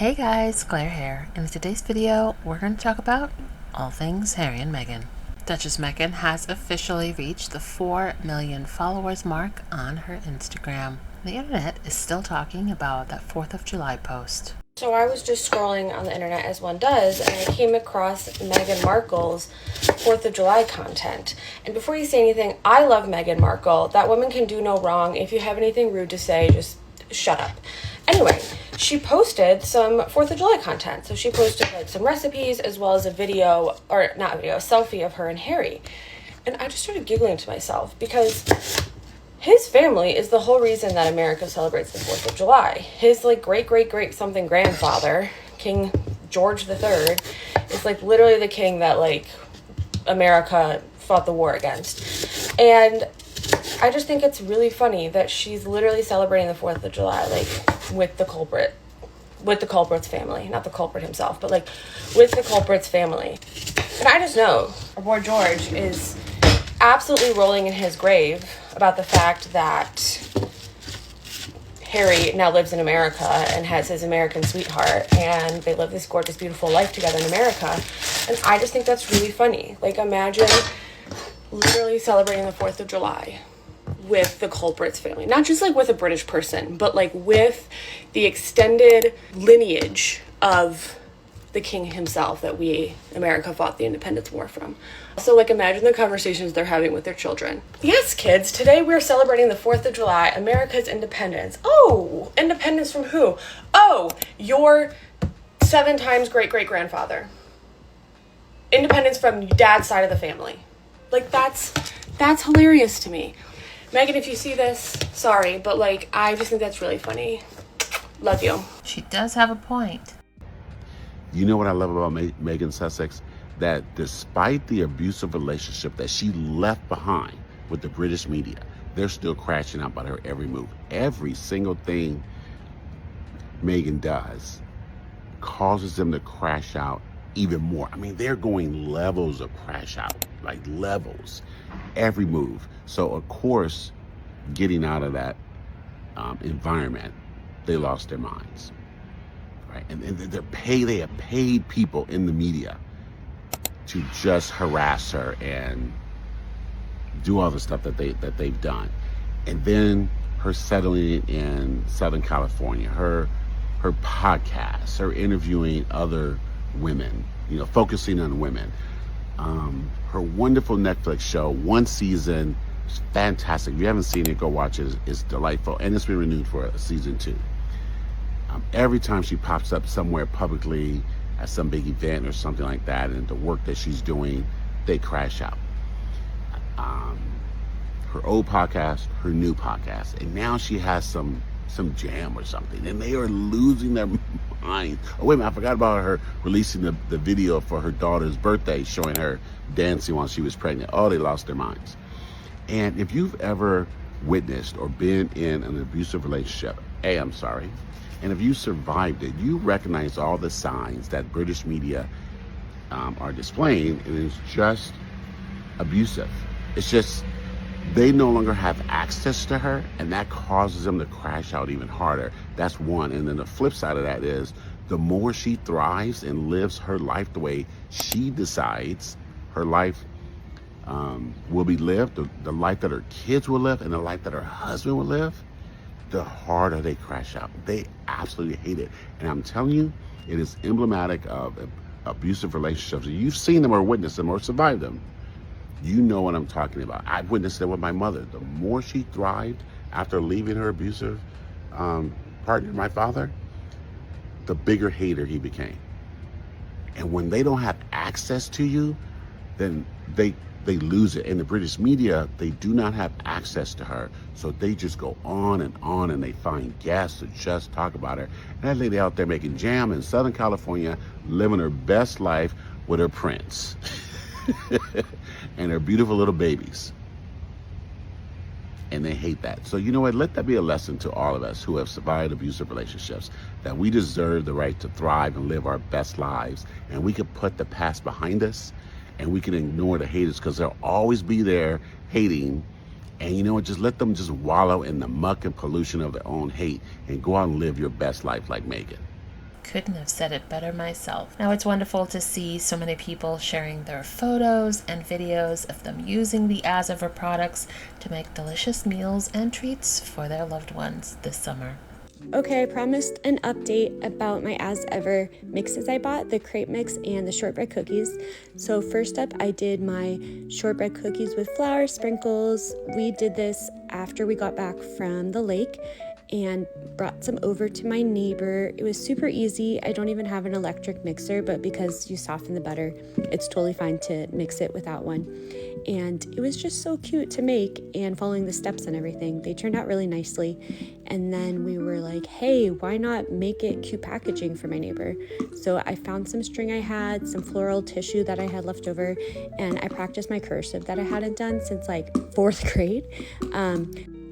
Hey guys, Claire here. In today's video, we're going to talk about all things Harry and Meghan. Duchess Meghan has officially reached the 4 million followers mark on her Instagram. The internet is still talking about that 4th of July post. So I was just scrolling on the internet as one does, and I came across Meghan Markle's 4th of July content. And before you say anything, I love Meghan Markle. That woman can do no wrong. If you have anything rude to say, just shut up. Anyway, she posted some 4th of July content. So she posted like some recipes as well as a video, or not a video, a selfie of her and Harry. And I just started giggling to myself because his family is the whole reason that America celebrates the 4th of July. His like great something grandfather, King George III, is like literally the king that like America fought the war against. And I just think it's really funny that she's literally celebrating the 4th of July, like with the culprit's family, not the culprit himself, but like with the culprit's family. And I just know our boy George is absolutely rolling in his grave about the fact that Harry now lives in America and has his American sweetheart, and they live this gorgeous, beautiful life together in America. And I just think that's really funny. Like, imagine literally celebrating the 4th of July with the culprit's family. Not just like with a British person, but like with the extended lineage of the king himself that America fought the independence war from. So like imagine the conversations they're having with their children. Yes, kids, today we're celebrating the 4th of July, America's independence. Oh, independence from who? Oh, your 7 times great-great-grandfather. Independence from dad's side of the family. Like that's hilarious to me. Meghan, if you see this, sorry, but like I just think that's really funny. Love you. She does have a point. You know what I love about Meghan Sussex? That despite the abusive relationship that she left behind with the British media, they're still crashing out about her every move. Every single thing Meghan does causes them to crash out even more. I mean, they're going levels of crash out, like levels, every move. So, of course, getting out of that environment, they lost their minds. Right? And they have paid people in the media to just harass her and do all the stuff that they've done. And then her settling in Southern California, her podcasts, her interviewing other women, focusing on women. Her wonderful Netflix show, one season, is fantastic. If you haven't seen it, go watch it. It's delightful. And it's been renewed for season 2. Every time she pops up somewhere publicly at some big event or something like that, and the work that she's doing, they crash out. Her old podcast, her new podcast, and now she has some jam or something, and they are losing their minds. Oh, wait a minute, I forgot about her releasing the video for her daughter's birthday, showing her dancing while she was pregnant. Oh, they lost their minds. And if you've ever witnessed or been in an abusive relationship, I'm sorry. And if you survived it, you recognize all the signs that British media are displaying, and it's just abusive. It's just, they no longer have access to her, and that causes them to crash out even harder. That's one. And then the flip side of that is, the more she thrives and lives her life the way she decides her life will be lived, the life that her kids will live, and the life that her husband will live, the harder they crash out. They absolutely hate it. And I'm telling you, it is emblematic of abusive relationships. You've seen them or witnessed them or survived them. You know what I'm talking about. I've witnessed it with my mother. The more she thrived after leaving her abusive partner, my father, the bigger hater he became. And when they don't have access to you, then they lose it. In the British media, they do not have access to her. So they just go on, and they find guests to just talk about her. And that lady out there making jam in Southern California, living her best life with her prince and her beautiful little babies. And they hate that. So you know what? Let that be a lesson to all of us who have survived abusive relationships, that we deserve the right to thrive and live our best lives. And we can put the past behind us, and we can ignore the haters, because they'll always be there hating. And you know what? Just let them just wallow in the muck and pollution of their own hate, and go out and live your best life like Meghan. Couldn't have said it better myself. Now it's wonderful to see so many people sharing their photos and videos of them using the As Ever products to make delicious meals and treats for their loved ones this summer. Okay, I promised an update about my As Ever mixes I bought, the crepe mix and the shortbread cookies. So first up, I did my shortbread cookies with flour sprinkles. We did this after we got back from the lake and brought some over to my neighbor. It was super easy. I don't even have an electric mixer, but because you soften the butter, it's totally fine to mix it without one. And it was just so cute to make, and following the steps and everything. They turned out really nicely. And then we were like, hey, why not make it cute packaging for my neighbor? So I found some string I had, some floral tissue that I had left over, and I practiced my cursive that I hadn't done since like 4th grade.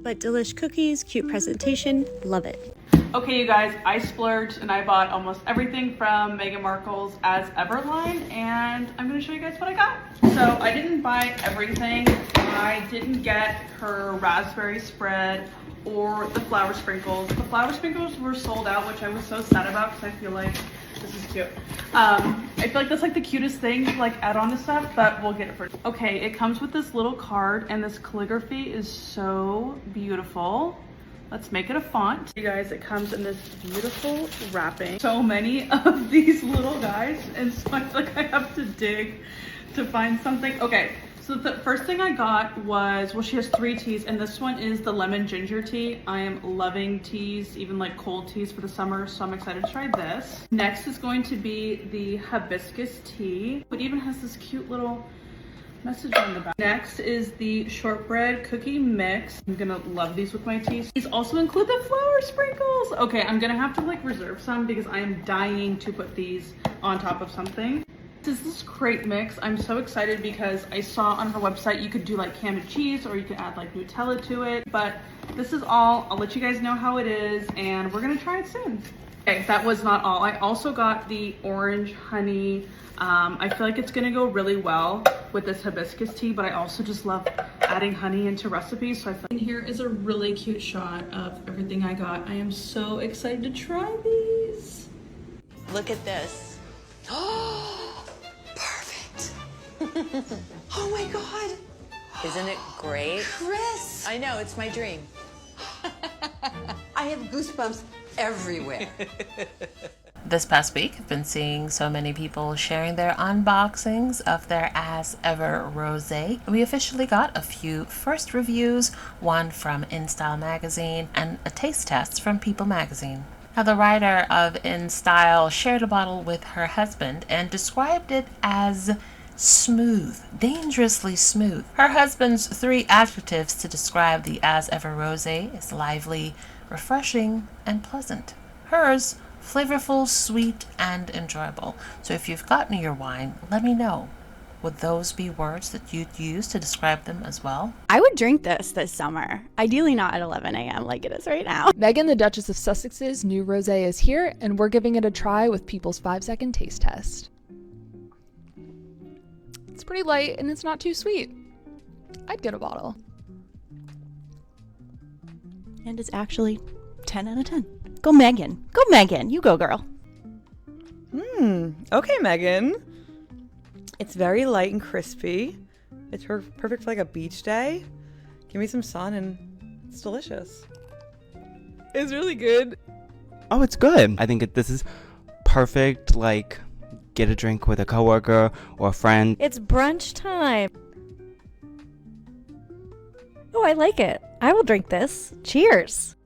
But delish cookies, cute presentation, love it. Okay, you guys, I splurged and I bought almost everything from Meghan Markle's As Ever line, and I'm going to show you guys what I got. So I didn't buy everything. I didn't get her raspberry spread or the flour sprinkles. The flour sprinkles were sold out, which I was so sad about because I feel like this is cute. I feel like that's like the cutest thing to like add on to stuff, but we'll get it first. Okay, it comes with this little card, and this calligraphy is so beautiful. Let's make it a font. You guys, it comes in this beautiful wrapping. So many of these little guys, and so I feel like I have to dig to find something. Okay, so the first thing I got was, well, she has 3 teas, and this one is the lemon ginger tea. I am loving teas, even like cold teas for the summer, so I'm excited to try this. Next is going to be the hibiscus tea. It even has this cute little message on the back. Next is the shortbread cookie mix. I'm gonna love these with my tea. These also include the flour sprinkles. Okay, I'm gonna have to like reserve some because I am dying to put these on top of something. This is this crepe mix. I'm so excited because I saw on her website you could do like ham and cheese, or you could add like Nutella to it. But this is all. I'll let you guys know how it is, and we're gonna try it soon. Okay, that was not all. I also got the orange honey. I feel like it's gonna go really well with this hibiscus tea, but I also just love adding honey into recipes. So I feel like here is a really cute shot of everything I got. I am so excited to try these. Look at this. Oh, perfect. Oh my God. Isn't it great? Chris! I know, it's my dream. I have goosebumps everywhere. This past week, I've been seeing so many people sharing their unboxings of their As Ever Rosé. We officially got a few first reviews, one from InStyle magazine and a taste test from People magazine. Now, the writer of InStyle shared a bottle with her husband and described it as smooth, dangerously smooth. Her husband's 3 adjectives to describe the As Ever Rosé is lively, refreshing, and pleasant. Hers, flavorful, sweet, and enjoyable. So if you've gotten your wine, let me know. Would those be words that you'd use to describe them as well? I would drink this summer. Ideally not at 11 a.m. like it is right now. Meghan, the Duchess of Sussex's new rosé is here, and we're giving it a try with People's 5-second taste test. It's pretty light, and it's not too sweet. I'd get a bottle. And it's actually 10 out of 10. Go Meghan. Go Meghan. You go, girl. Okay, Meghan. It's very light and crispy. It's perfect for like a beach day. Give me some sun and it's delicious. It's really good. Oh, it's good. I think this is perfect, like, get a drink with a coworker or a friend. It's brunch time. Oh, I like it. I will drink this. Cheers.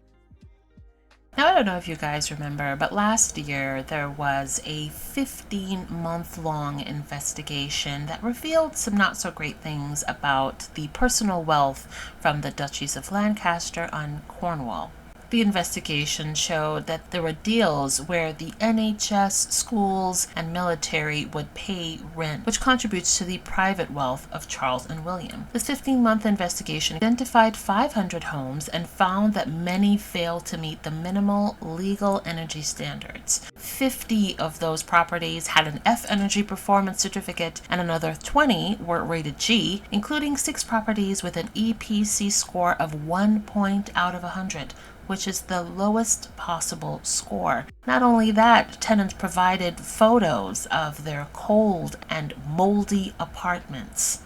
Now, I don't know if you guys remember, but last year there was a 15-month-long investigation that revealed some not so great things about the personal wealth from the Duchies of Lancaster on Cornwall. The investigation showed that there were deals where the NHS, schools, and military would pay rent, which contributes to the private wealth of Charles and William. This 15-month investigation identified 500 homes and found that many failed to meet the minimal legal energy standards. 50 of those properties had an F Energy Performance Certificate, and another 20 were rated G, including 6 properties with an EPC score of 1 point out of 100. which is the lowest possible score. Not only that, tenants provided photos of their cold and moldy apartments.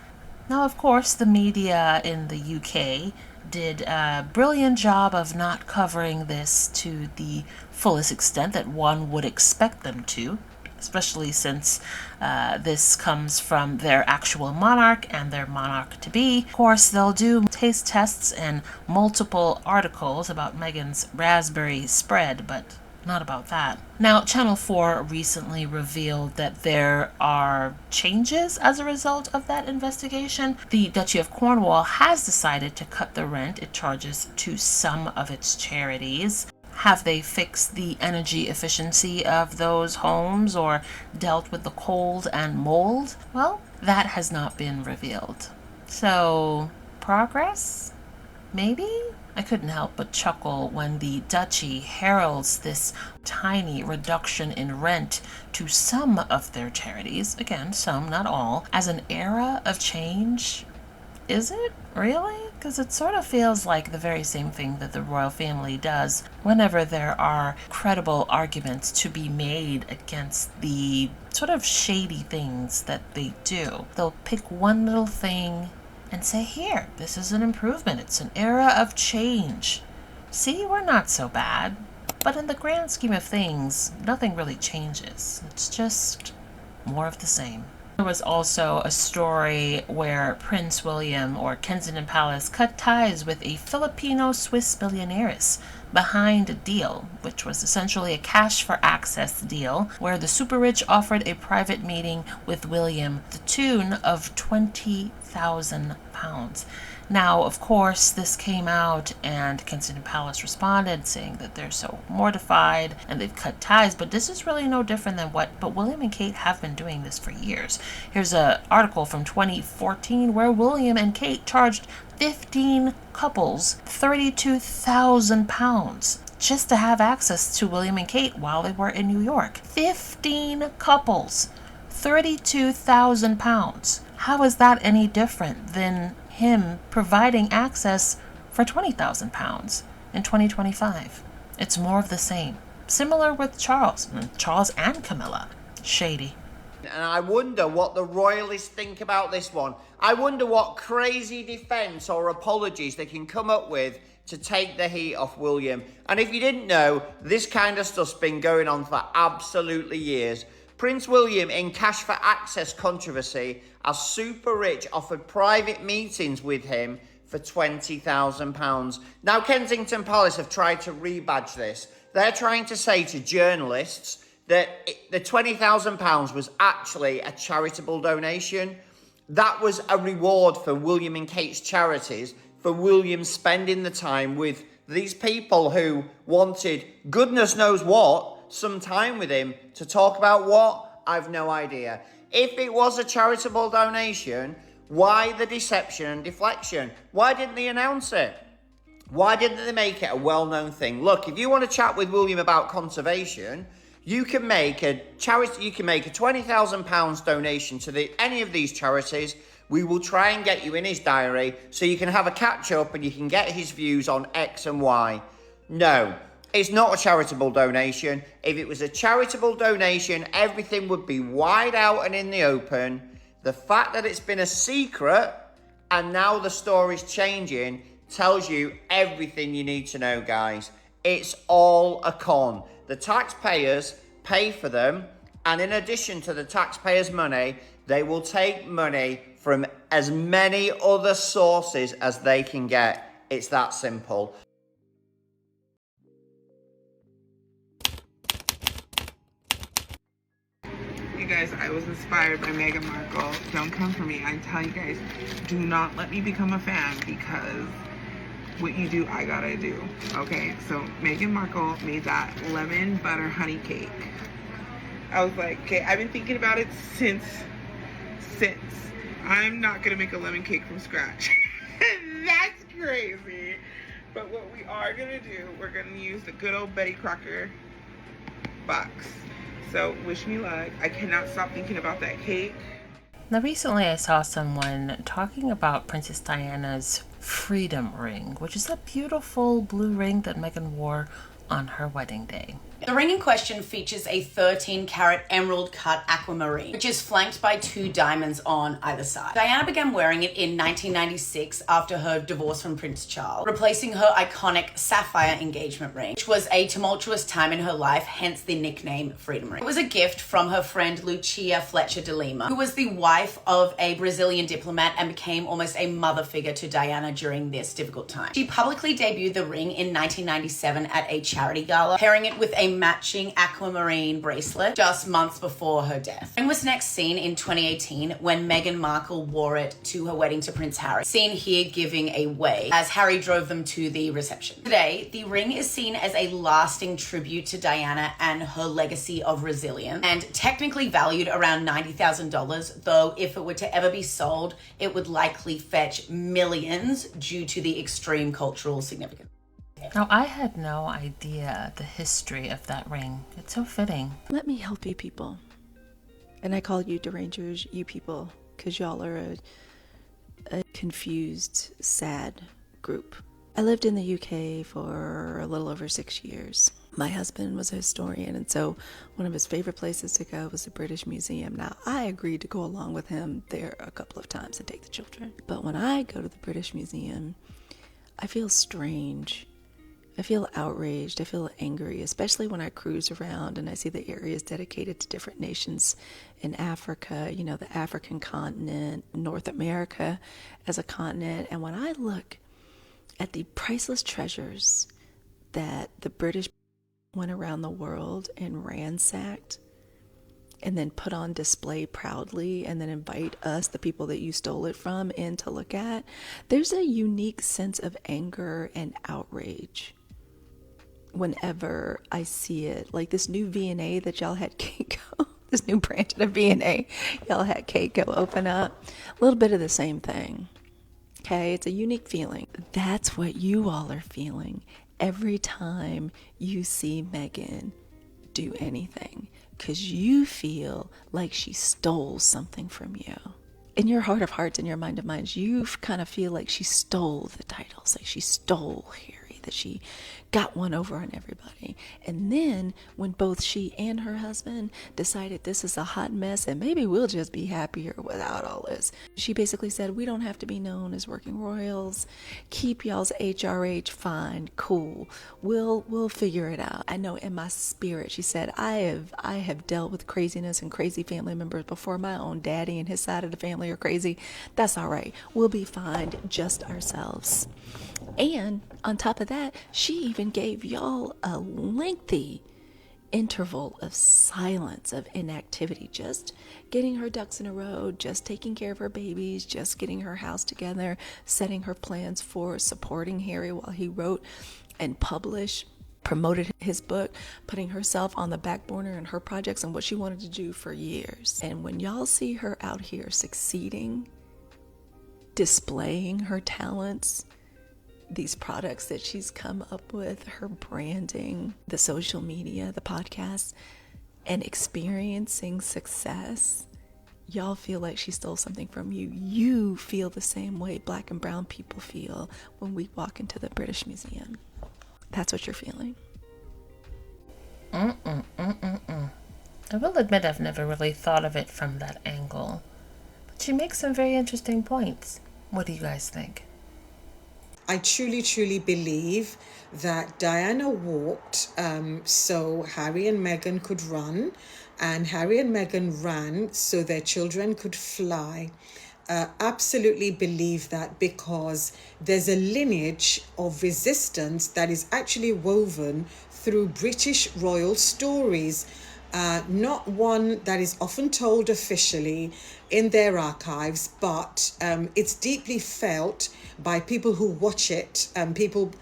Now, of course, the media in the UK did a brilliant job of not covering this to the fullest extent that one would expect them to, especially since this comes from their actual monarch and their monarch-to-be. Of course, they'll do taste tests and multiple articles about Meghan's raspberry spread, but not about that. Now, Channel 4 recently revealed that there are changes as a result of that investigation. The Duchy of Cornwall has decided to cut the rent it charges to some of its charities. Have they fixed the energy efficiency of those homes or dealt with the cold and mold? Well, that has not been revealed. So, progress? Maybe? I couldn't help but chuckle when the Duchy heralds this tiny reduction in rent to some of their charities, again, some, not all, as an era of change. Is it? Really? Because it sort of feels like the very same thing that the royal family does whenever there are credible arguments to be made against the sort of shady things that they do. They'll pick one little thing and say, here, this is an improvement. It's an era of change. See, we're not so bad. But in the grand scheme of things, nothing really changes. It's just more of the same. There was also a story where Prince William or Kensington Palace cut ties with a Filipino-Swiss millionaires behind a deal, which was essentially a cash for access deal, where the super rich offered a private meeting with William to the tune of £20,000. Now, of course, this came out and Kensington Palace responded saying that they're so mortified and they've cut ties, but this is really no different than but William and Kate have been doing this for years. Here's an article from 2014 where William and Kate charged 15 couples £32,000 just to have access to William and Kate while they were in New York. 15 couples, £32,000. How is that any different than him providing access for £20,000 in 2025? It's more of the same. Similar with Charles and Camilla. Shady. And I wonder what the royalists think about this one. I wonder what crazy defense or apologies they can come up with to take the heat off William. And if you didn't know, this kind of stuff's been going on for absolutely years. Prince William, in cash for access controversy, as super rich, offered private meetings with him for £20,000. Now, Kensington Palace have tried to rebadge this. They're trying to say to journalists that the £20,000 was actually a charitable donation. That was a reward for William and Kate's charities, for William spending the time with these people who wanted, goodness knows what, some time with him to talk about what? I've no idea. If it was a charitable donation, why the deception and deflection? Why didn't they announce it? Why didn't they make it a well-known thing? Look, if you want to chat with William about conservation, you can make a £20,000 donation to any of these charities. We will try and get you in his diary so you can have a catch-up and you can get his views on X and Y. No. It's not a charitable donation. If it was a charitable donation, everything would be wide out and in the open. The fact that it's been a secret and now the story's changing tells you everything you need to know, guys. It's all a con. The taxpayers pay for them, and in addition to the taxpayers' money, they will take money from as many other sources as they can get. It's that simple. Guys, I was inspired by Meghan Markle. Don't come for me. I tell you guys, do not let me become a fan, because what you do, I gotta do. Okay, so Meghan Markle made that lemon butter honey cake. I was like, okay, I've been thinking about it since. I'm not gonna make a lemon cake from scratch. That's crazy. But what we are gonna do, we're gonna use the good old Betty Crocker box. So, wish me luck. I cannot stop thinking about that cake. Now, recently I saw someone talking about Princess Diana's freedom ring, which is a beautiful blue ring that Meghan wore on her wedding day. The ring in question features a 13-carat emerald cut aquamarine, which is flanked by 2 diamonds on either side. Diana began wearing it in 1996 after her divorce from Prince Charles, replacing her iconic sapphire engagement ring, which was a tumultuous time in her life, hence the nickname Freedom Ring. It was a gift from her friend Lucia Fletcher de Lima, who was the wife of a Brazilian diplomat and became almost a mother figure to Diana during this difficult time. She publicly debuted the ring in 1997 at a charity gala, pairing it with a matching aquamarine bracelet just months before her death. The ring was next seen in 2018 when Meghan Markle wore it to her wedding to Prince Harry, seen here giving a wave as Harry drove them to the reception. Today, the ring is seen as a lasting tribute to Diana and her legacy of resilience, and technically valued around $90,000, though if it were to ever be sold, it would likely fetch millions due to the extreme cultural significance. Now, I had no idea the history of that ring. It's so fitting. Let me help you people. And I call you derangers, you people, because y'all are a confused, sad group. I lived in the UK for a little over 6 years. My husband was a historian, and so one of his favorite places to go was the British Museum. Now, I agreed to go along with him there a couple of times and take the children. But when I go to the British Museum, I feel strange. I feel outraged, I feel angry, especially when I cruise around and I see the areas dedicated to different nations in Africa, you know, the African continent, North America as a continent. And when I look at the priceless treasures that the British went around the world and ransacked and then put on display proudly and then invite us, the people that you stole it from, in to look at, there's a unique sense of anger and outrage whenever I see it. Like this new V&A that y'all had Keiko, this new branch of V&A, y'all had Keiko open up. A little bit of the same thing. Okay, it's a unique feeling. That's what you all are feeling every time you see Meghan do anything, because you feel like she stole something from you. In your heart of hearts, in your mind of minds, you kind of feel like she stole the titles, like she stole Harry, that she got one over on everybody. And then when both she and her husband decided this is a hot mess and maybe we'll just be happier without all this, she basically said, we don't have to be known as working royals. Keep y'all's HRH fine, cool. We'll figure it out. I know in my spirit, she said, I have dealt with craziness and crazy family members before. My own daddy and his side of the family are crazy. That's all right. We'll be fine, just ourselves. And on top of that, she even gave y'all a lengthy interval of silence, of inactivity, just getting her ducks in a row, just taking care of her babies, just getting her house together, setting her plans for supporting Harry while he wrote and published, promoted his book, putting herself on the back burner in her projects and what she wanted to do for years. And when y'all see her out here succeeding, displaying her talents, these products that she's come up with, her branding, the social media, the podcast, and experiencing success, y'all feel like she stole something from you. You feel the same way Black and brown people feel when we walk into the British Museum. That's what you're feeling. I will admit I've never really thought of it from that angle, but she makes some very interesting points. What do you guys think? I truly believe that Diana walked so Harry and Meghan could run, and Harry and Meghan ran so their children could fly. Absolutely believe that, because there's a lineage of resistance that is actually woven through British royal stories. Not one that is often told officially in their archives, but it's deeply felt by people who watch it, and people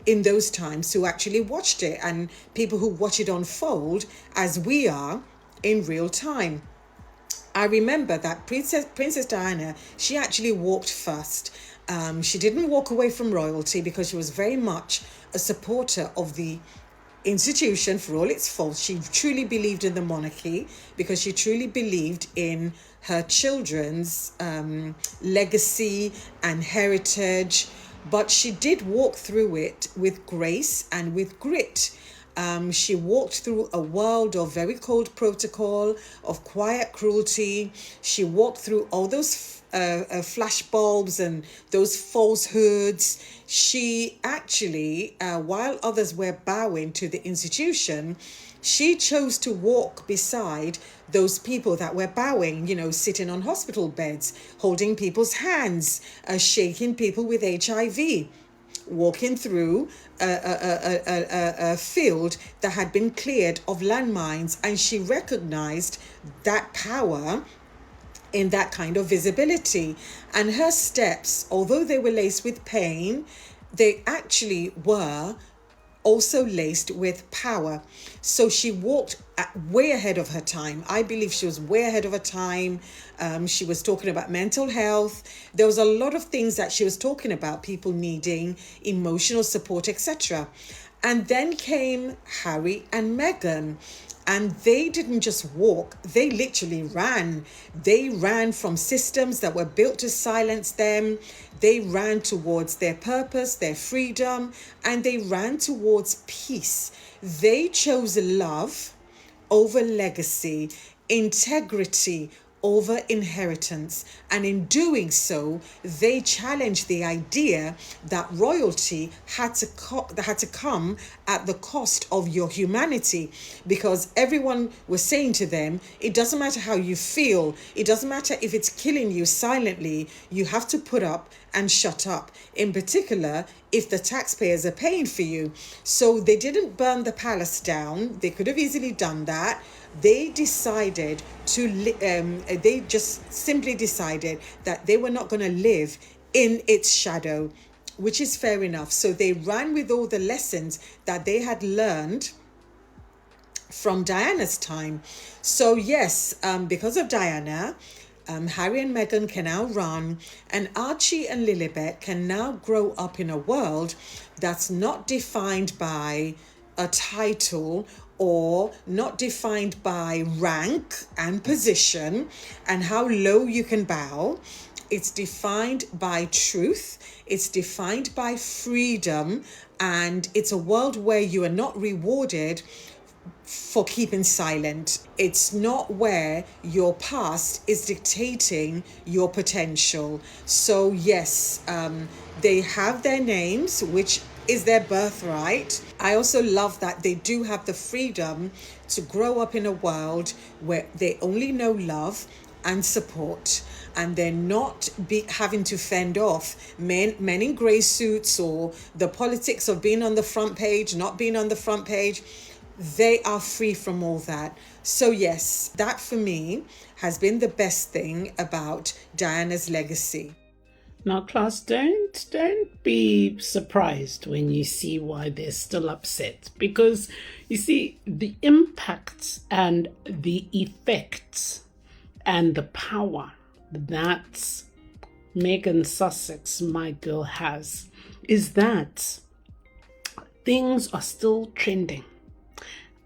in those times who actually watched it, and people who watch it unfold as we are in real time. I remember that Princess Diana, she actually walked first. She didn't walk away from royalty because she was very much a supporter of the institution for all its faults. She truly believed in the monarchy because she truly believed in her children's legacy and heritage. but she did walk through it with grace and with grit. She walked through a world of very cold protocol, of quiet cruelty. She walked through all those flash bulbs and those falsehoods. She actually, while others were bowing to the institution, she chose to walk beside those people that were bowing, sitting on hospital beds, holding people's hands, shaking people with HIV, walking through a field that had been cleared of landmines. And she recognized that power in that kind of visibility. And her steps, although they were laced with pain, they actually were also laced with power. So she walked way ahead of her time. I believe she was way ahead of her time. She was talking about mental health. There was a lot of things that she was talking about, people needing emotional support, etc. And then came Harry and Meghan. And they didn't just walk, they literally ran. They ran from systems that were built to silence them. They ran towards their purpose, their freedom, and they ran towards peace. They chose love over legacy, integrity over inheritance. And in doing so, they challenged the idea that royalty had to come at the cost of your humanity, because everyone was saying to them, it doesn't matter how you feel, it doesn't matter if it's killing you silently, you have to put up and shut up, in particular if the taxpayers are paying for you. So they didn't burn the palace down. They could have easily done that. They decided they just simply decided that they were not going to live in its shadow, which is fair enough. So they ran with all the lessons that they had learned from Diana's time. So yes, because of Diana, Harry and Meghan can now run, and Archie and Lilibet can now grow up in a world that's not defined by a title or not defined by rank and position and how low you can bow. It's defined by truth. It's defined by freedom. And it's a world where you are not rewarded for keeping silent. It's not where your past is dictating your potential. So yes, they have their names, which is their birthright. I also love that they do have the freedom to grow up in a world where they only know love and support, and they're not having to fend off men in grey suits or the politics of being on the front page, not being on the front page. They are free from all that. So yes, that for me has been the best thing about Diana's legacy. Now, class, don't be surprised when you see why they're still upset, because you see the impacts and the effects and the power that Meghan Sussex, my girl, has is that things are still trending.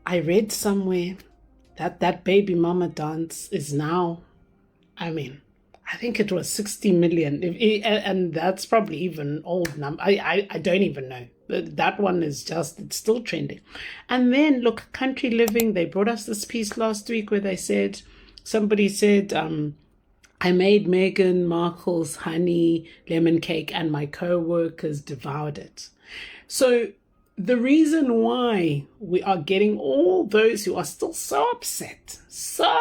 I read somewhere that baby mama dance is now, I think it was 60 million, and that's probably even old number. I don't even know. That one is it's still trending. And then look, Country Living, they brought us this piece last week where somebody said, I made Meghan Markle's honey lemon cake and my co-workers devoured it. So the reason why we are getting all those who are still so upset, so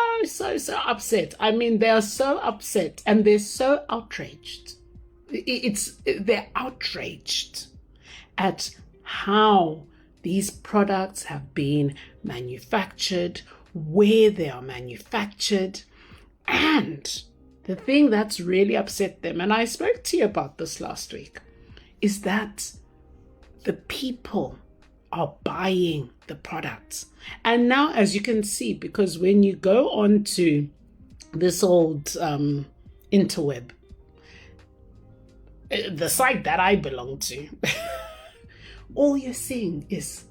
upset. They are so upset and they're so outraged. They're outraged at how these products have been manufactured, where they are manufactured, and the thing that's really upset them, and I spoke to you about this last week, is that the people are buying the products. And now, as you can see, because when you go on to this old interweb, the site that I belong to, all you're seeing is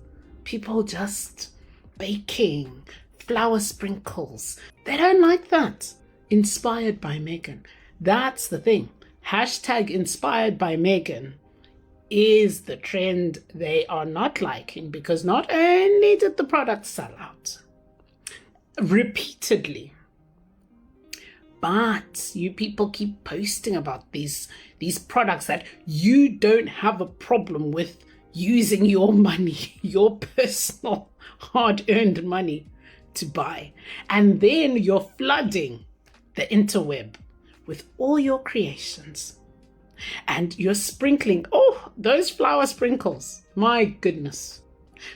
people just baking, flower sprinkles. They don't like that. Inspired by Meghan. That's the thing. Hashtag inspired by Meghan is the trend they are not liking, because not only did the product sell out repeatedly, but you people keep posting about these products that you don't have a problem with using your money, your personal hard-earned money to buy. And then you're flooding the interweb with all your creations. And you're sprinkling, oh, those flower sprinkles, my goodness.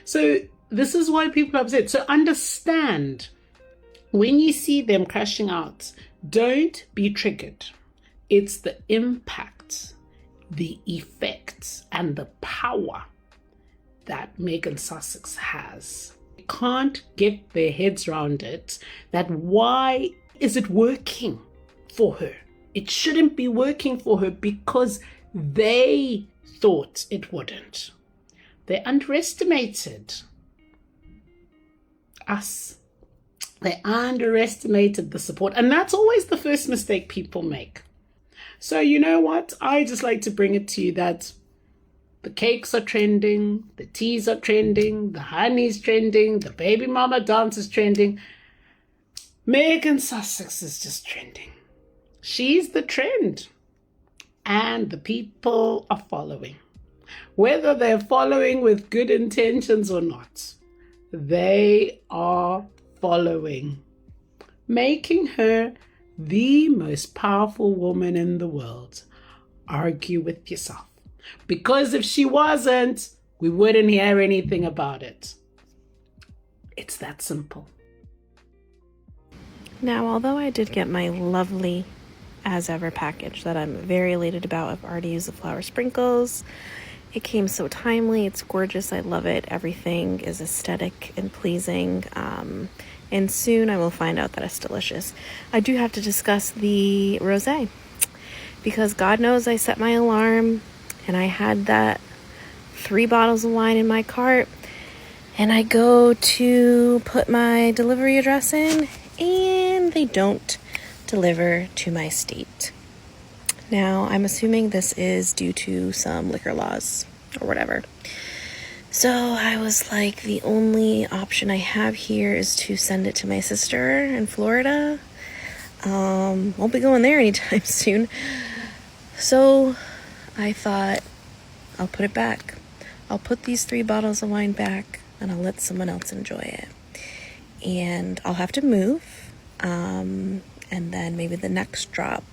So this is why people are upset. So understand, when you see them crashing out, don't be triggered. It's the impact, the effects, and the power that Meghan Sussex has. They can't get their heads around it, that why is it working for her? It shouldn't be working for her because they thought it wouldn't. They underestimated us. They underestimated the support. And that's always the first mistake people make. So you know what? I just like to bring it to you that the cakes are trending, the teas are trending, the honey's trending, the baby mama dance is trending. Meghan Sussex is just trending. She's the trend. And the people are following. Whether they're following with good intentions or not, they are following, making her the most powerful woman in the world. Argue with yourself. Because if she wasn't, we wouldn't hear anything about it. It's that simple. Now, although I did get my lovely as ever package that I'm very elated about, I've already used the flower sprinkles. It came so timely. It's gorgeous. I love it. Everything is aesthetic and pleasing. And soon I will find out that it's delicious. I do have to discuss the Rosé, because God knows I set my alarm and I had that 3 bottles of wine in my cart, and I go to put my delivery address in and they don't deliver to my state. Now, I'm assuming this is due to some liquor laws or whatever. So I was like, the only option I have here is to send it to my sister in Florida. Won't be going there anytime soon. So I thought, I'll put it back. I'll put these 3 bottles of wine back and I'll let someone else enjoy it. And I'll have to move. And then maybe the next drop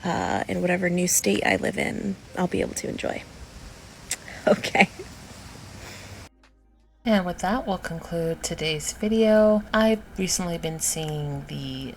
in whatever new state I live in, I'll be able to enjoy. Okay. And with that, we'll conclude today's video. I've recently been seeing the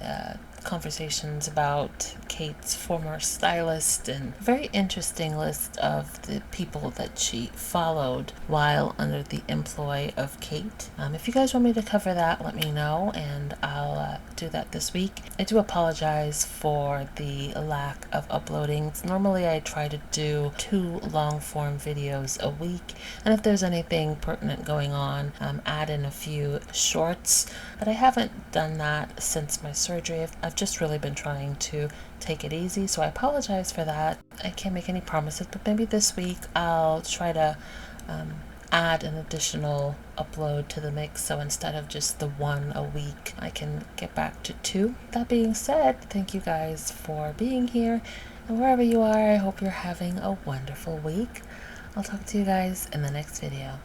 conversations about Kate's former stylist, and a very interesting list of the people that she followed while under the employ of Kate. If you guys want me to cover that, let me know and I'll do that this week. I do apologize for the lack of uploading. Normally I try to do 2 long form videos a week, and if there's anything pertinent going on, add in a few shorts, but I haven't done that since my surgery. I've just really been trying to take it easy, so I apologize for that. I can't make any promises, but maybe this week I'll try to add an additional upload to the mix, so instead of just the 1 a week, I can get back to 2. That being said, thank you guys for being here, and wherever you are, I hope you're having a wonderful week. I'll talk to you guys in the next video.